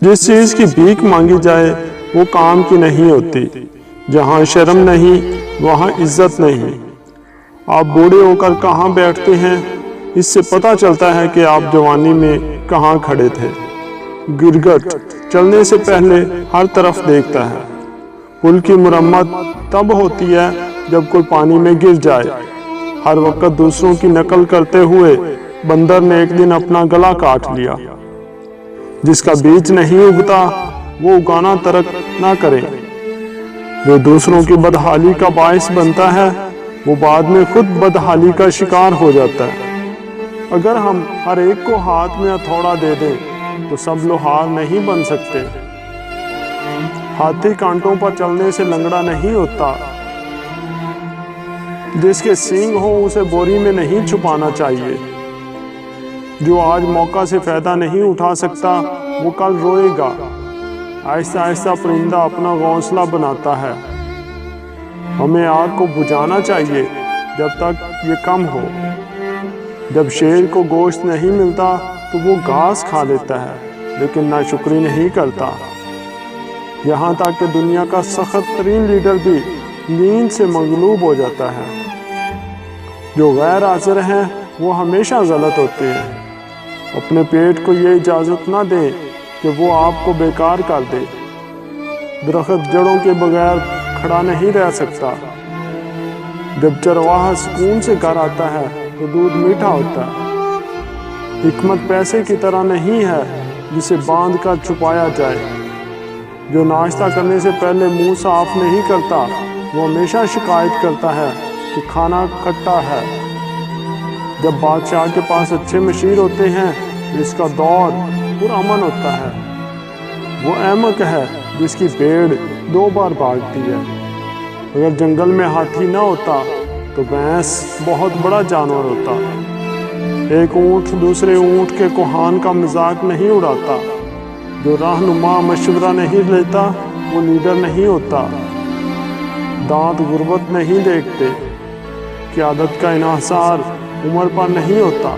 जिस चीज की भीख मांगी जाए वो काम की नहीं होती। जहाँ शर्म नहीं वहाँ इज्जत नहीं। आप बूढ़े होकर कहाँ बैठते हैं, इससे पता चलता है कि आप जवानी में कहाँ खड़े थे। गिरगिट चलने से पहले हर तरफ देखता है। पुल की मुरम्मत तब होती है जब कोई पानी में गिर जाए। हर वक्त दूसरों की नकल करते हुए बंदर ने एक दिन अपना गला काट लिया। जिसका बीज नहीं उगता वो उगाना तर्क ना करे। जो दूसरों की बदहाली का बायस बनता है वो बाद में खुद बदहाली का शिकार हो जाता है। अगर हम हर एक को हाथ में हथौड़ा दे दें तो सब लोहार नहीं बन सकते। हाथी कांटों पर चलने से लंगड़ा नहीं होता। जिसके सींग हो उसे बोरी में नहीं छुपाना चाहिए। जो आज मौका से फायदा नहीं उठा सकता वो कल रोएगा। आहिस्ता आहिस्ता परिंदा अपना घोंसला बनाता है। हमें आग को बुझाना चाहिए जब तक ये कम हो। जब शेर को गोश्त नहीं मिलता तो वो घास खा लेता है लेकिन नाशुक्री नहीं करता। यहाँ तक कि दुनिया का सख्त तरीन लीडर भी नींद से मगलूब हो जाता है। जो गैर हाजिर हैं वो हमेशा गलत होते हैं। अपने पेट को ये इजाज़त ना दें कि वो आपको बेकार कर दे। दरख्त जड़ों के बगैर खड़ा नहीं रह सकता। जब चरवाहा सुकून से घर आता है तो दूध मीठा होता है। हिकमत पैसे की तरह नहीं है जिसे बांध कर छुपाया जाए। जो नाश्ता करने से पहले मुंह साफ नहीं करता वो हमेशा शिकायत करता है कि खाना खट्टा है। जब बादशाह के पास अच्छे मशीर होते हैं जिसका दौर पुरअमन होता है। वो अहमक है जिसकी भेड़ 2 बार भागती है। अगर जंगल में हाथी न होता तो भैंस बहुत बड़ा जानवर होता। एक ऊँट दूसरे ऊँट के कोहान का मजाक नहीं उड़ाता। जो रहनुमा मशवरा नहीं लेता वो लीडर नहीं होता। दांत गुर्बत नहीं देखते। क़यादत का इन्हिसार उम्र पर नहीं होता।